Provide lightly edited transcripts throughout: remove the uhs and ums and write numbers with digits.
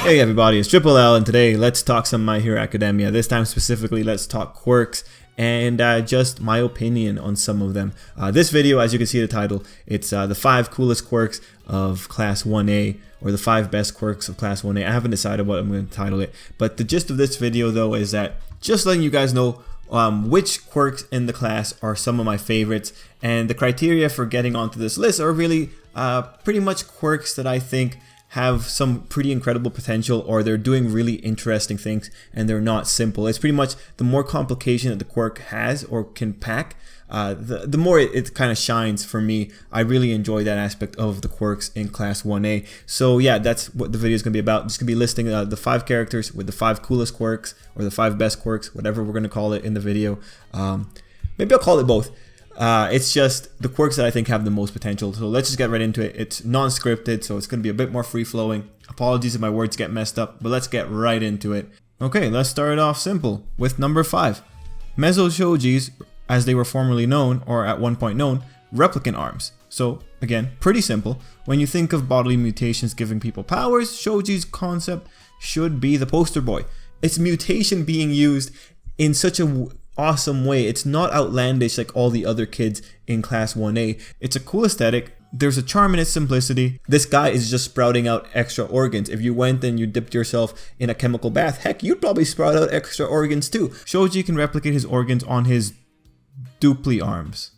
Hey everybody, it's Tripl-L, and today let's talk some My Hero Academia. This time specifically, let's talk quirks and just my opinion on some of them. This video, as you can see the title, it's the 5 coolest quirks of Class 1A, or the 5 best quirks of Class 1A. I haven't decided what I'm going to title it, but the gist of this video though is that just letting you guys know which quirks in the class are some of my favorites, and the criteria for getting onto this list are really pretty much quirks that I think have some pretty incredible potential, or they're doing really interesting things and they're not simple. It's pretty much the more complication that the quirk has or can pack, the more it kind of shines for me. I really enjoy that aspect of the quirks in Class 1A. So yeah, that's what the video is going to be about. Just going to be listing the 5 characters with the 5 coolest quirks, or the 5 best quirks, whatever we're going to call it in the video. Maybe I'll call it both. It's just the quirks that I think have the most potential. So let's just get right into it. It's non-scripted, so it's going to be a bit more free-flowing. Apologies if my words get messed up, but let's get right into it. Okay, let's start off simple with number 5. Meso Shoujis, as they were formerly known, or at one point known, replicant arms. So again, pretty simple. When you think of bodily mutations giving people powers, Shouji's concept should be the poster boy. It's mutation being used in such a awesome way. It's not outlandish like all the other kids in Class 1A. It's a cool aesthetic. There's a charm in its simplicity. This guy is just sprouting out extra organs. If you went and you dipped yourself in a chemical bath, heck, you'd probably sprout out extra organs too. Shouji can replicate his organs on his dupli arms.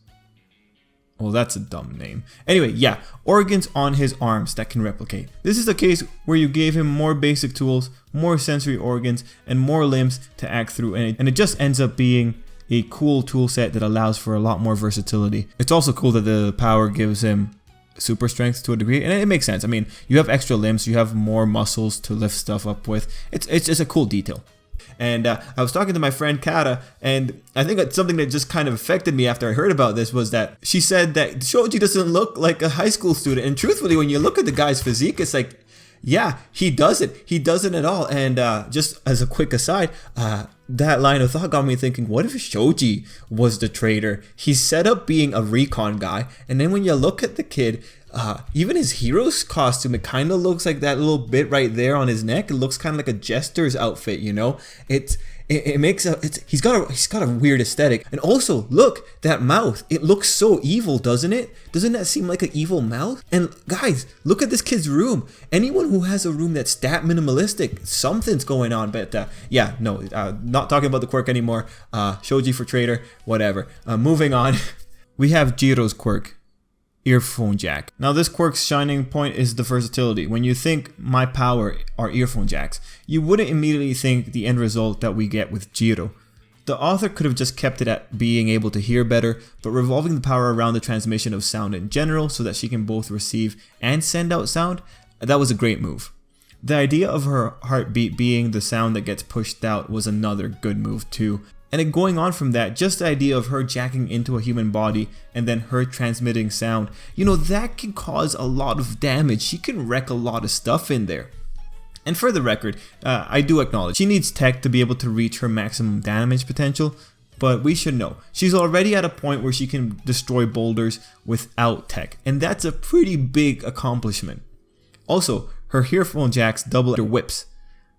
Well, that's a dumb name. Anyway, yeah, organs on his arms that can replicate. This is a case where you gave him more basic tools, more sensory organs, and more limbs to act through, and it just ends up being a cool tool set that allows for a lot more versatility. It's also cool that the power gives him super strength to a degree, and it makes sense. I mean, you have extra limbs, you have more muscles to lift stuff up with. It's just a cool detail. And I was talking to my friend Kata, and I think that something that just kind of affected me after I heard about this was that she said that Shouji doesn't look like a high school student. And truthfully, when you look at the guy's physique, it's like, yeah, he doesn't. He doesn't at all. And just as a quick aside, that line of thought got me thinking, what if Shouji was the traitor? He's set up being a recon guy, and then when you look at the kid, even his hero's costume, it kind of looks like that little bit right there on his neck. It looks kind of like a jester's outfit, you know. He's got a weird aesthetic. And also, look, that mouth, it looks so evil, doesn't it? Doesn't that seem like an evil mouth? And guys, look at this kid's room. Anyone who has a room that's that minimalistic, something's going on. But yeah, no, not talking about the quirk anymore. Shouji for traitor, whatever. Moving on, we have Jiro's quirk, earphone jack. Now this quirk's shining point is the versatility. When you think my power are earphone jacks, you wouldn't immediately think the end result that we get with Jiro. The author could have just kept it at being able to hear better, but revolving the power around the transmission of sound in general so that she can both receive and send out sound, that was a great move. The idea of her heartbeat being the sound that gets pushed out was another good move too. And then going on from that, just the idea of her jacking into a human body and then her transmitting sound, you know, that can cause a lot of damage. She can wreck a lot of stuff in there. And for the record, I do acknowledge she needs tech to be able to reach her maximum damage potential, but we should know she's already at a point where she can destroy boulders without tech, and that's a pretty big accomplishment. Also, her earphone jacks double her whips,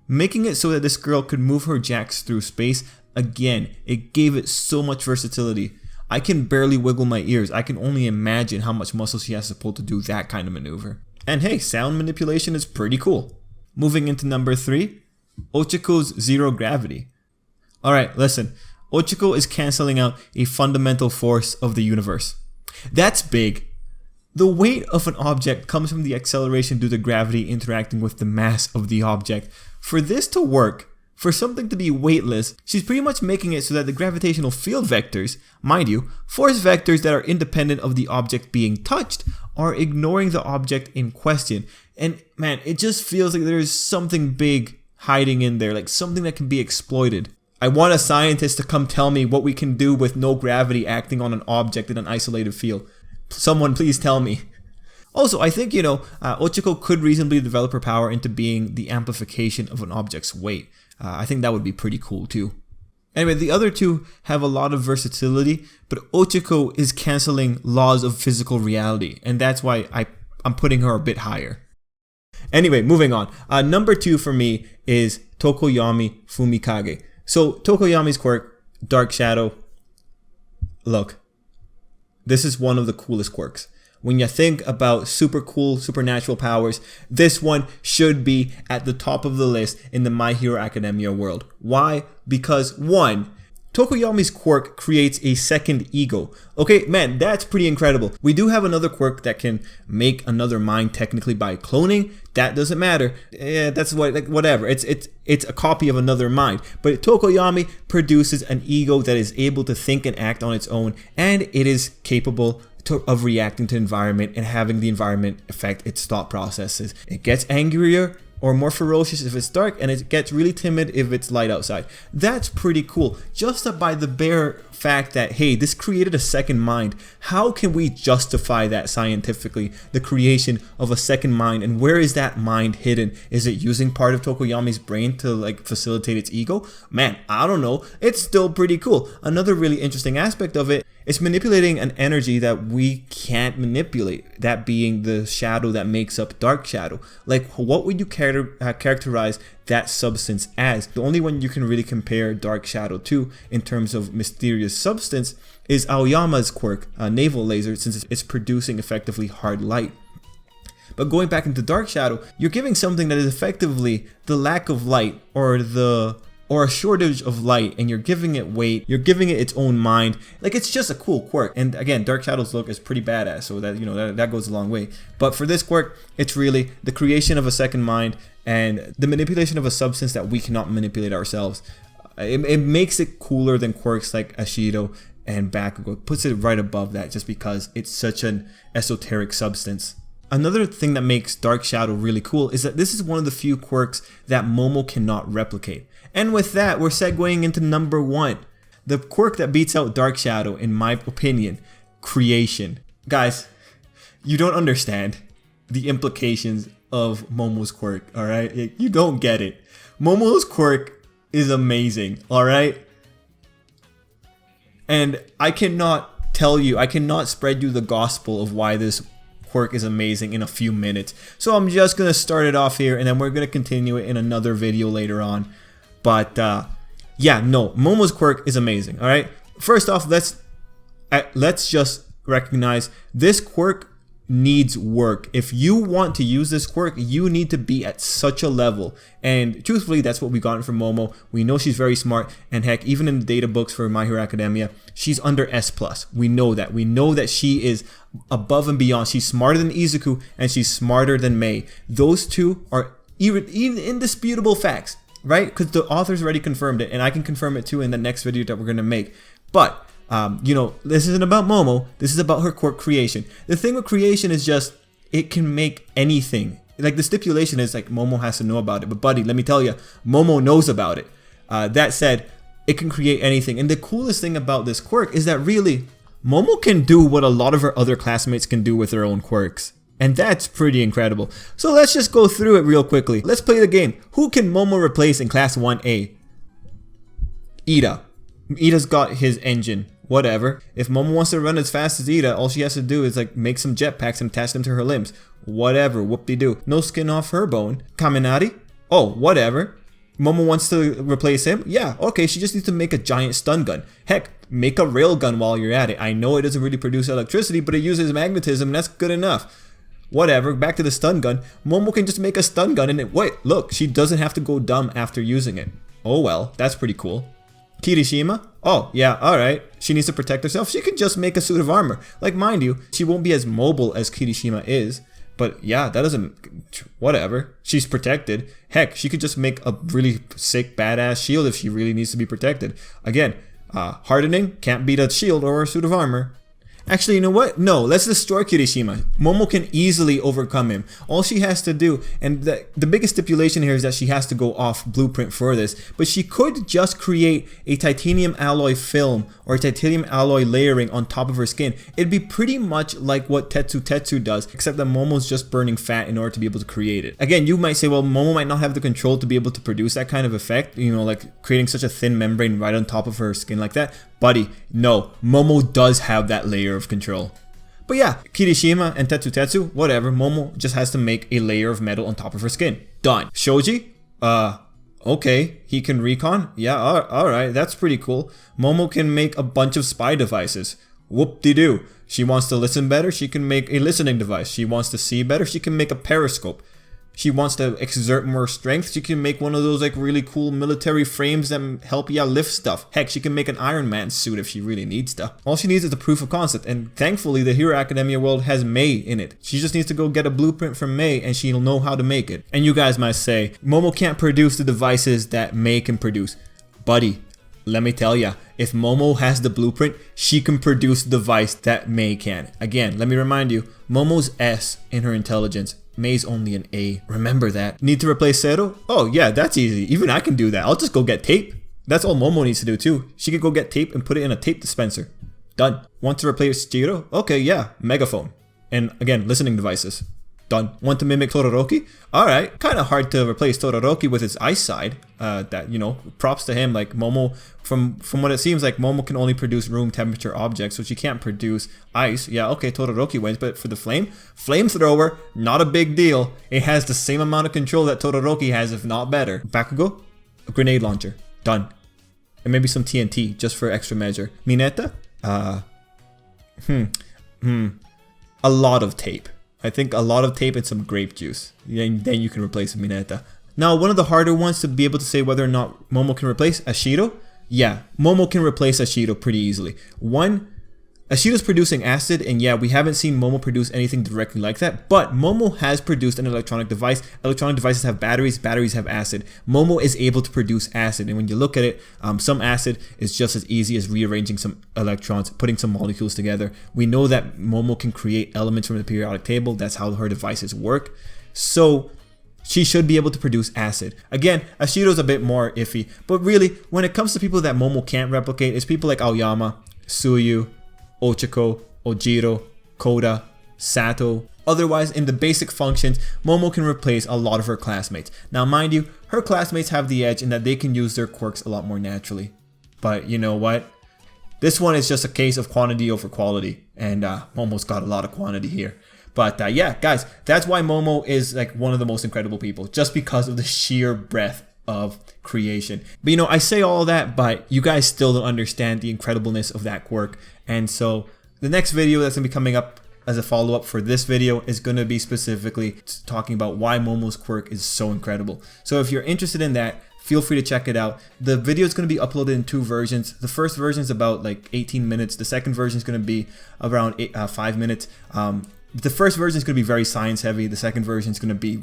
making it so that this girl could move her jacks through space. Again, it gave it so much versatility. I can barely wiggle my ears. I can only imagine how much muscle she has to pull to do that kind of maneuver. And hey, sound manipulation is pretty cool. Moving into number 3, Ochiko's zero gravity. Alright, listen. Ochiko is cancelling out a fundamental force of the universe. That's big. The weight of an object comes from the acceleration due to gravity interacting with the mass of the object. For this to work, for something to be weightless, she's pretty much making it so that the gravitational field vectors, mind you, force vectors that are independent of the object being touched, are ignoring the object in question. And man, it just feels like there's something big hiding in there, like something that can be exploited. I want a scientist to come tell me what we can do with no gravity acting on an object in an isolated field. Someone please tell me. Also, I think, Ochiko could reasonably develop her power into being the amplification of an object's weight. I think that would be pretty cool too. Anyway, the other two have a lot of versatility, but Ochiko is canceling laws of physical reality, and that's why I'm putting her a bit higher. Anyway, moving on. Number 2 for me is Tokoyami Fumikage. So Tokoyami's quirk, Dark Shadow. Look, this is one of the coolest quirks. When you think about super cool supernatural powers, this one should be at the top of the list in the My Hero Academia world. Why? Because 1, Tokoyami's quirk creates a second ego. Okay, man, that's pretty incredible. We do have another quirk that can make another mind technically by cloning. That doesn't matter. That's whatever. It's a copy of another mind. But Tokoyami produces an ego that is able to think and act on its own, and it is capable of reacting to environment and having the environment affect its thought processes. It gets angrier or more ferocious if it's dark, and it gets really timid if it's light outside. That's pretty cool. Just by the bare fact that, hey, this created a second mind. How can we justify that scientifically, the creation of a second mind, and where is that mind hidden? Is it using part of Tokoyami's brain to like facilitate its ego? Man, I don't know. It's still pretty cool. Another really interesting aspect of it is manipulating an energy that we can't manipulate, that being the shadow that makes up Dark Shadow. Like, what would you characterize that substance as? The only one you can really compare Dark Shadow to in terms of mysterious substance is Aoyama's quirk, Naval Laser, since it's producing effectively hard light. But going back into Dark Shadow, you're giving something that is effectively the lack of light or a shortage of light, and you're giving it weight, you're giving it its own mind. Like, it's just a cool quirk. And again, Dark Shadow's look is pretty badass, so that, you know, that goes a long way. But for this quirk, it's really the creation of a second mind and the manipulation of a substance that we cannot manipulate ourselves. It makes it cooler than quirks like Ashido and Bakugo. It puts it right above that just because it's such an esoteric substance. Another thing that makes Dark Shadow really cool is that this is one of the few quirks that Momo cannot replicate. And with that, we're segueing into number 1. The quirk that beats out Dark Shadow, in my opinion, creation. Guys, you don't understand the implications of Momo's quirk, alright? You don't get it. Momo's quirk is amazing, alright? And I cannot tell you, I cannot spread you the gospel of why this quirk is amazing in a few minutes. So I'm just going to start it off here, and then we're going to continue it in another video later on. But yeah, no, Momo's quirk is amazing, all right? First off, let's just recognize this quirk needs work. If you want to use this quirk, you need to be at such a level. And truthfully, that's what we gotten from Momo. We know she's very smart, and heck, even in the data books for My Hero Academia, she's under S+. We know that. We know that she is above and beyond. She's smarter than Izuku, and she's smarter than Mei. Those two are indisputable facts. Right? Because the authors already confirmed it, and I can confirm it too in the next video that we're going to make. But, you know, this isn't about Momo. This is about her quirk creation. The thing with creation is just, it can make anything. Like, the stipulation is, like, Momo has to know about it. But, buddy, let me tell you, Momo knows about it. That said, it can create anything. And the coolest thing about this quirk is that, really, Momo can do what a lot of her other classmates can do with their own quirks. And that's pretty incredible. So let's just go through it real quickly. Let's play the game. Who can Momo replace in Class 1A? Ida. Ida's got his engine. Whatever. If Momo wants to run as fast as Ida, all she has to do is like make some jetpacks and attach them to her limbs. Whatever. Whoop-de-doo. No skin off her bone. Kaminari? Oh, whatever. Momo wants to replace him? Yeah, okay, she just needs to make a giant stun gun. Heck, make a railgun while you're at it. I know it doesn't really produce electricity, but it uses magnetism, and that's good enough. Whatever, back to the stun gun. Momo can just make a stun gun and wait, look, she doesn't have to go dumb after using it. Oh well, that's pretty cool. Kirishima? Oh, yeah, alright. She needs to protect herself. She can just make a suit of armor. Like, mind you, she won't be as mobile as Kirishima is. But yeah, that doesn't... Whatever. She's protected. Heck, she could just make a really sick, badass shield if she really needs to be protected. Again, hardening can't beat a shield or a suit of armor. Actually, you know what? No, let's destroy Kirishima. Momo can easily overcome him. All she has to do, and the biggest stipulation here is that she has to go off blueprint for this, but she could just create a titanium alloy film or a titanium alloy layering on top of her skin. It'd be pretty much like what Tetsu does, except that Momo's just burning fat in order to be able to create it. Again, you might say, well, Momo might not have the control to be able to produce that kind of effect, you know, like creating such a thin membrane right on top of her skin like that. Buddy, no, Momo does have that layer of control. But yeah, Kirishima and Tetsu, whatever, Momo just has to make a layer of metal on top of her skin. Done. Shoji, okay, he can recon. Yeah, alright, that's pretty cool. Momo can make a bunch of spy devices. Whoop-de-doo. She wants to listen better, she can make a listening device. She wants to see better, she can make a periscope. She wants to exert more strength, she can make one of those like really cool military frames that help you lift stuff. Heck, she can make an Iron Man suit if she really needs to. All she needs is a proof of concept, and thankfully the Hero Academia world has Mei in it. She just needs to go get a blueprint from Mei and she'll know how to make it. And you guys might say, Momo can't produce the devices that Mei can produce. Buddy, let me tell ya, if Momo has the blueprint, she can produce the device that Mei can. Again, let me remind you, Momo's S in her intelligence. Mei's only an A. Remember that. Need to replace Zero? Oh yeah, that's easy. Even I can do that. I'll just go get tape. That's all Momo needs to do too. She could go get tape and put it in a tape dispenser. Done. Want to replace Jiro? Okay, yeah. Megaphone. And again, listening devices. Done. Want to mimic Todoroki? Alright, kind of hard to replace Todoroki with his ice side. That, you know, props to him. Like Momo, from what it seems like, Momo can only produce room temperature objects, so she can't produce ice. Yeah, okay, Todoroki wins, but for the flamethrower, not a big deal. It has the same amount of control that Todoroki has, if not better. Bakugo? A grenade launcher. Done. And maybe some TNT, just for extra measure. Mineta? A lot of tape. I think a lot of tape and some grape juice. Then you can replace Mineta. Now, one of the harder ones to be able to say whether or not Momo can replace Ashiro. Yeah, Momo can replace Ashiro pretty easily. One, Ashiro's producing acid, and yeah, we haven't seen Momo produce anything directly like that, but Momo has produced an electronic device. Electronic devices have batteries, batteries have acid. Momo is able to produce acid, and when you look at it, some acid is just as easy as rearranging some electrons, putting some molecules together. We know that Momo can create elements from the periodic table. That's how her devices work. So she should be able to produce acid. Again, Ashiro's a bit more iffy, but really, when it comes to people that Momo can't replicate, it's people like Aoyama, Tsuyu, Ochako, Ojiro, Koda, Sato. Otherwise, in the basic functions, Momo can replace a lot of her classmates. Now, mind you, her classmates have the edge in that they can use their quirks a lot more naturally. But you know what? This one is just a case of quantity over quality, and Momo's got a lot of quantity here. But yeah, guys, that's why Momo is like one of the most incredible people, just because of the sheer breadth of creation. But you know, I say all that, but you guys still don't understand the incredibleness of that quirk. And so the next video that's gonna be coming up as a follow-up for this video is gonna be specifically talking about why Momo's quirk is so incredible. So if you're interested in that, feel free to check it out. The video is going to be uploaded in 2 versions. The first version is about like 18 minutes. The second version is going to be around 5 minutes. The first version is going to be very science heavy. The second version is going to be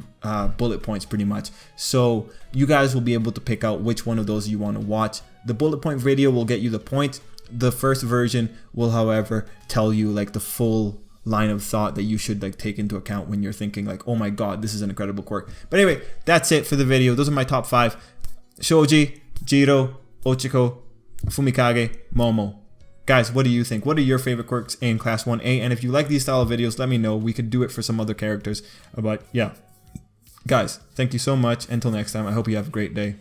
bullet points pretty much. So you guys will be able to pick out which one of those you want to watch. The bullet point video will get you the points. The first version will, however, tell you like the full line of thought that you should like take into account when you're thinking like, oh my god, this is an incredible quirk. But anyway, that's it for the video. Those are my top 5. Shoji, Jiro, Ochako, Fumikage, Momo. Guys, what do you think? What are your favorite quirks in Class 1A? And if you like these style of videos, let me know. We could do it for some other characters. But yeah. Guys, thank you so much. Until next time, I hope you have a great day.